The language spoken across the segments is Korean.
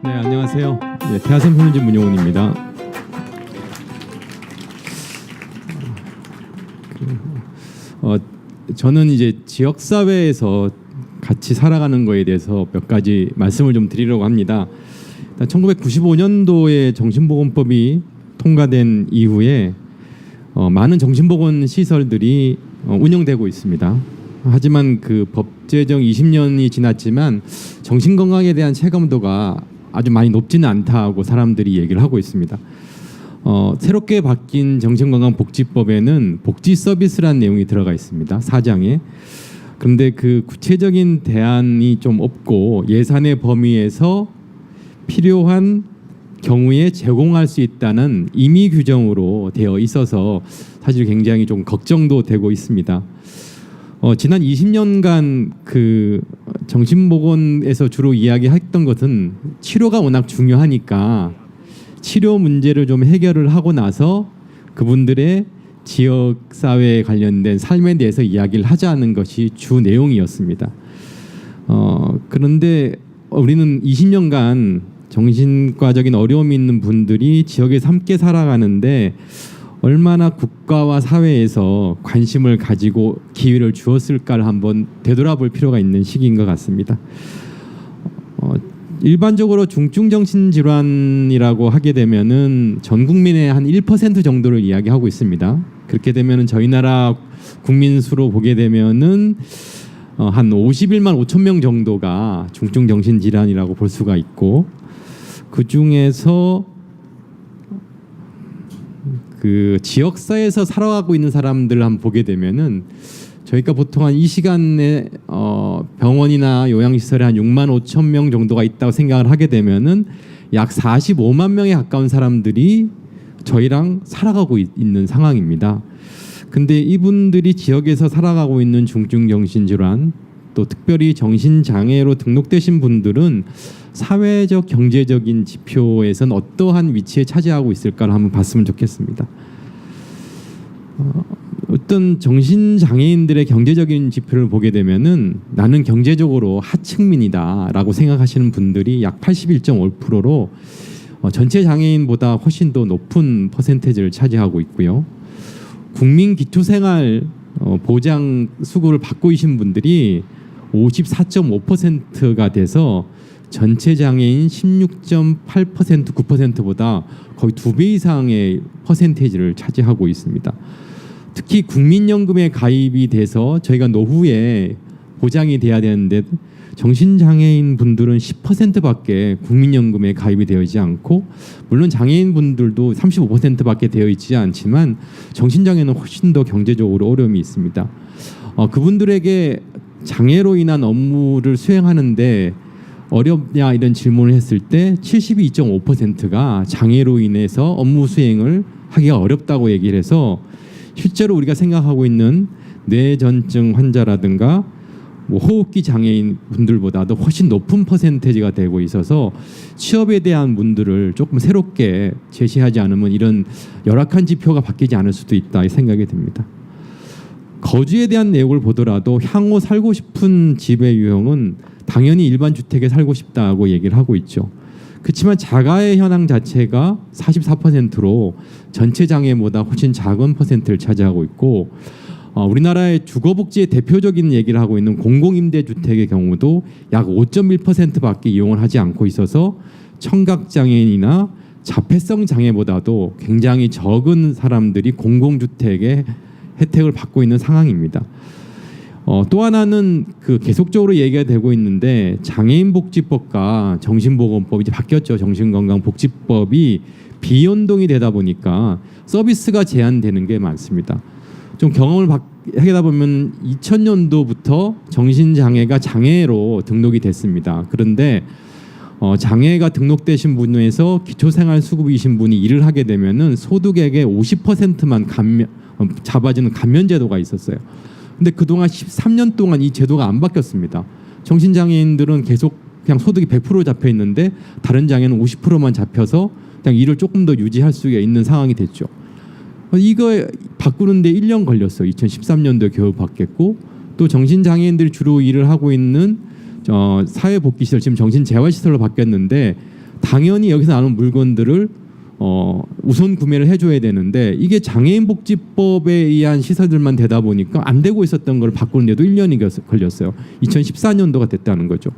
네, 안녕하세요. 네, 대하선 평론집 문용훈입니다. 저는 이제 지역 사회에서 같이 살아가는 거에 대해서 몇 가지 말씀을 좀 드리려고 합니다. 1995년도에 정신보건법이 통과된 이후에 많은 정신보건 시설들이 운영되고 있습니다. 하지만 그 법 제정 20년이 지났지만 정신건강에 대한 체감도가 아주 많이 높지는 않다고 사람들이 얘기를 하고 있습니다. 새롭게 바뀐 정신건강복지법에는 복지 서비스라는 내용이 들어가 있습니다. 4장에. 그런데 그 구체적인 대안이 좀 없고 예산의 범위에서 필요한 경우에 제공할 수 있다는 임의 규정으로 되어 있어서 사실 굉장히 좀 걱정도 되고 있습니다. 지난 20년간 그 정신보건에서 주로 이야기했던 것은 치료가 워낙 중요하니까 치료 문제를 좀 해결을 하고 나서 그분들의 지역사회에 관련된 삶에 대해서 이야기를 하자는 것이 주 내용이었습니다. 그런데 우리는 20년간 정신과적인 어려움이 있는 분들이 지역에서 함께 살아가는데 얼마나 국가와 사회에서 관심을 가지고 기회를 주었을까를 한번 되돌아볼 필요가 있는 시기인 것 같습니다. 일반적으로 중증 정신질환이라고 하게 되면은 전 국민의 한 1% 정도를 이야기하고 있습니다. 그렇게 되면은 저희 나라 국민 수로 보게 되면은 한 51만 5천 명 정도가 중증 정신질환이라고 볼 수가 있고 그 중에서 그 지역사회에서 살아가고 있는 사람들을 한번 보게 되면은 저희가 보통 한 이 시간에 병원이나 요양시설에 한 6만 5천 명 정도가 있다고 생각을 하게 되면은 약 45만 명에 가까운 사람들이 저희랑 살아가고 있는 상황입니다. 근데 이분들이 지역에서 살아가고 있는 중증 정신질환 또 특별히 정신장애로 등록되신 분들은 사회적 경제적인 지표에선 어떠한 위치에 차지하고 있을까를 한번 봤으면 좋겠습니다. 어떤 정신장애인들의 경제적인 지표를 보게 되면은 나는 경제적으로 하층민이다라고 생각하시는 분들이 약 81.5%로 전체 장애인보다 훨씬 더 높은 퍼센테이지를 차지하고 있고요. 국민 기초생활 보장 수급을 받고 계신 분들이 54.5%가 돼서 전체 장애인 16.8% 9%보다 거의 2배 이상의 퍼센테이지를 차지하고 있습니다. 특히 국민연금에 가입이 돼서 저희가 노후에 보장이 돼야 되는데 정신장애인 분들은 10%밖에 국민연금에 가입이 되어 있지 않고 물론 장애인 분들도 35%밖에 되어 있지 않지만 정신장애는 훨씬 더 경제적으로 어려움이 있습니다. 그분들에게 장애로 인한 업무를 수행하는데 어렵냐 이런 질문을 했을 때 72.5%가 장애로 인해서 업무 수행을 하기가 어렵다고 얘기를 해서 실제로 우리가 생각하고 있는 뇌전증 환자라든가 호흡기 장애인 분들보다도 훨씬 높은 퍼센테이지가 되고 있어서 취업에 대한 문들을 조금 새롭게 제시하지 않으면 이런 열악한 지표가 바뀌지 않을 수도 있다 생각이 듭니다. 거주에 대한 내용을 보더라도 향후 살고 싶은 집의 유형은 당연히 일반 주택에 살고 싶다고 얘기를 하고 있죠. 그렇지만 자가의 현황 자체가 44%로 전체 장애보다 훨씬 작은 퍼센트를 차지하고 있고 우리나라의 주거복지의 대표적인 얘기를 하고 있는 공공임대주택의 경우도 약 5.1%밖에 이용을 하지 않고 있어서 청각장애인이나 자폐성 장애보다도 굉장히 적은 사람들이 공공주택의 혜택을 받고 있는 상황입니다. 또 하나는 그 계속적으로 얘기가 되고 있는데 장애인복지법과 정신보건법이 이제 바뀌었죠. 정신건강복지법이 비연동이 되다 보니까 서비스가 제한되는 게 많습니다. 좀 경험을 하다 보면 2000년도부터 정신장애가 장애로 등록이 됐습니다. 그런데 장애가 등록되신 분에서 기초생활수급이신 분이 일을 하게 되면은 소득액의 50%만 잡아지는 감면제도가 있었어요. 근데 그동안 13년 동안 이 제도가 안 바뀌었습니다. 정신장애인들은 계속 그냥 소득이 100% 잡혀 있는데 다른 장애는 50%만 잡혀서 그냥 일을 조금 더 유지할 수 있는 상황이 됐죠. 이거 바꾸는데 1년 걸렸어요. 2013년도에 겨우 바뀌었고 또 정신장애인들이 주로 일을 하고 있는 사회복지시설, 지금 정신재활시설로 바뀌었는데 당연히 여기서 나오는 물건들을 우선 구매를 해줘야 되는데 이게 장애인복지법에 의한 시설들만 되다 보니까 안 되고 있었던 걸 바꾸는데도 1년이 걸렸어요. 2014년도가 됐다는 거죠.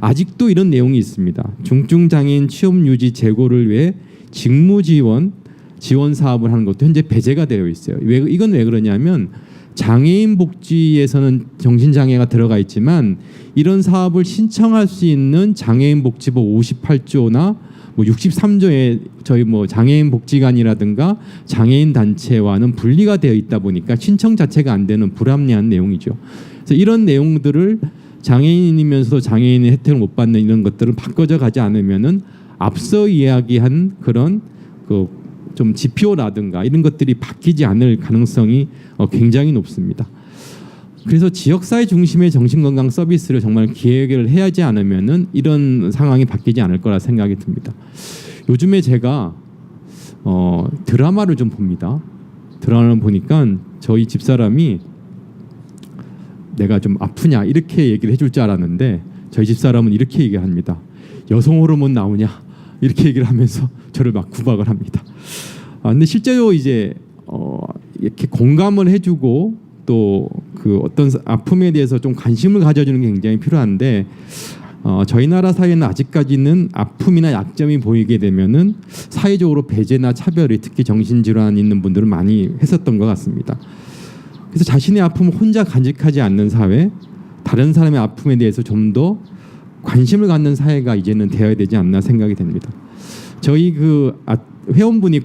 아직도 이런 내용이 있습니다. 중증장애인 취업유지 재고를 위해 직무지원 사업을 하는 것도 현재 배제가 되어 있어요. 이건 왜 그러냐면 장애인 복지에서는 정신장애가 들어가 있지만 이런 사업을 신청할 수 있는 장애인복지법 58조나 63조에 저희 장애인 복지관이라든가 장애인 단체와는 분리가 되어 있다 보니까 신청 자체가 안 되는 불합리한 내용이죠. 그래서 이런 내용들을 장애인이면서도 장애인의 혜택을 못 받는 이런 것들을 바꿔져 가지 않으면은 앞서 이야기한 그런 좀 지표라든가 이런 것들이 바뀌지 않을 가능성이 굉장히 높습니다. 그래서 지역사회 중심의 정신건강 서비스를 정말 기획을 해야 하지 않으면은 이런 상황이 바뀌지 않을 거라 생각이 듭니다. 요즘에 제가 드라마를 좀 봅니다. 드라마를 보니까 저희 집사람이 내가 좀 아프냐 이렇게 얘기를 해줄 줄 알았는데 저희 집사람은 이렇게 얘기합니다. 여성 호르몬 나오냐 이렇게 얘기를 하면서 저를 막 구박을 합니다. 근데 실제로 이제 이렇게 공감을 해주고 또 그 어떤 아픔에 대해서 좀 관심을 가져주는 게 굉장히 필요한데 저희 나라 사회는 아직까지는 아픔이나 약점이 보이게 되면은 사회적으로 배제나 차별이 특히 정신질환 있는 분들은 많이 했었던 것 같습니다. 그래서 자신의 아픔을 혼자 간직하지 않는 사회, 다른 사람의 아픔에 대해서 좀 더 관심을 갖는 사회가 이제는 되어야 되지 않나 생각이 됩니다. 저희 회원분이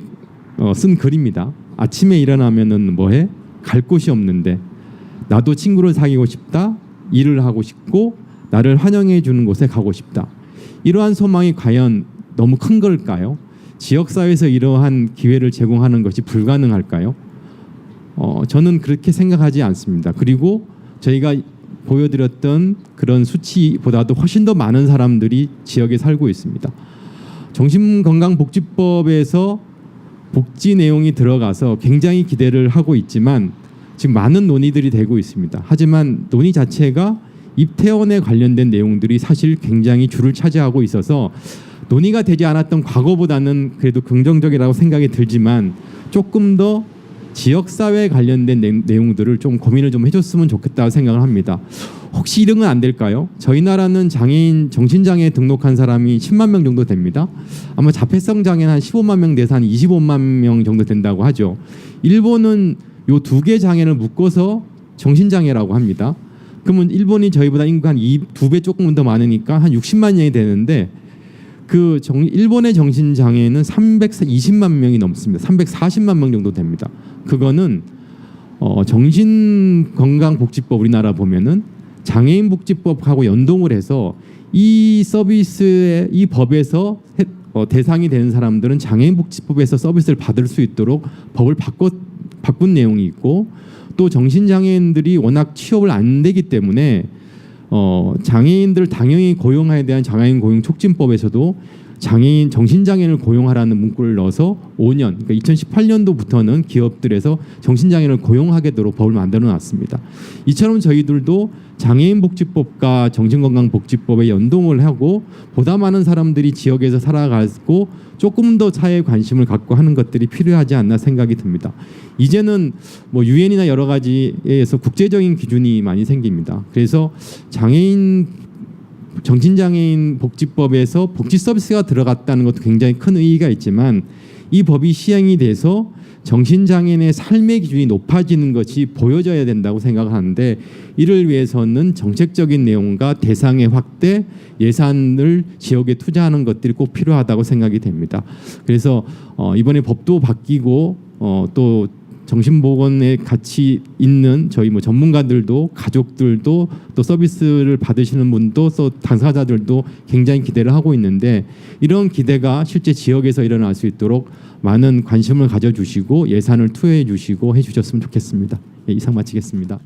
쓴 글입니다. 아침에 일어나면은 뭐해? 갈 곳이 없는데 나도 친구를 사귀고 싶다. 일을 하고 싶고 나를 환영해 주는 곳에 가고 싶다. 이러한 소망이 과연 너무 큰 걸까요? 지역사회에서 이러한 기회를 제공하는 것이 불가능할까요? 저는 그렇게 생각하지 않습니다. 그리고 저희가 보여드렸던 그런 수치보다도 훨씬 더 많은 사람들이 지역에 살고 있습니다. 정신건강복지법에서 복지 내용이 들어가서 굉장히 기대를 하고 있지만 지금 많은 논의들이 되고 있습니다. 하지만 논의 자체가 입퇴원에 관련된 내용들이 사실 굉장히 줄을 차지하고 있어서 논의가 되지 않았던 과거보다는 그래도 긍정적이라고 생각이 들지만 조금 더 지역사회에 관련된 내용들을 좀 고민을 좀 해줬으면 좋겠다고 생각을 합니다. 혹시 이런 건 안 될까요? 저희 나라는 장애인 정신장애 등록한 사람이 10만 명 정도 됩니다. 아마 자폐성 장애는 한 15만 명 돼서 한 25만 명 정도 된다고 하죠. 일본은 요 두 개 장애를 묶어서 정신장애라고 합니다. 그러면 일본이 저희보다 인구가 한 2배 조금 더 많으니까 한 60만 명이 되는데 일본의 정신장애는 320만 명이 넘습니다. 340만 명 정도 됩니다. 그거는 정신건강복지법 우리나라 보면은 장애인복지법하고 연동을 해서 이 서비스의 이 법에서 대상이 되는 사람들은 장애인복지법에서 서비스를 받을 수 있도록 법을 바꾼 내용이 있고 또 정신장애인들이 워낙 취업을 안 되기 때문에 장애인들 당연히 고용에 대한 장애인 고용 촉진법에서도 장애인 정신장애인을 고용하라는 문구를 넣어서 5년 그러니까 2018년도부터는 기업들에서 정신장애인을 고용하게도록 법을 만들어 놨습니다. 이처럼 저희들도 장애인복지법과 정신건강복지법에 연동을 하고 보다 많은 사람들이 지역에서 살아가고 조금 더 사회에 관심을 갖고 하는 것들이 필요하지 않나 생각이 듭니다. 이제는 유엔이나 여러 가지에서 국제적인 기준이 많이 생깁니다. 그래서 정신장애인 복지법에서 복지 서비스가 들어갔다는 것도 굉장히 큰 의의가 있지만 이 법이 시행이 돼서 정신장애인의 삶의 기준이 높아지는 것이 보여져야 된다고 생각하는데 이를 위해서는 정책적인 내용과 대상의 확대, 예산을 지역에 투자하는 것들이 꼭 필요하다고 생각이 됩니다. 그래서 이번에 법도 바뀌고 또 정신보건에 같이 있는 저희 전문가들도 가족들도 또 서비스를 받으시는 분도 또 당사자들도 굉장히 기대를 하고 있는데 이런 기대가 실제 지역에서 일어날 수 있도록 많은 관심을 가져주시고 예산을 투여해 주시고 해주셨으면 좋겠습니다. 이상 마치겠습니다.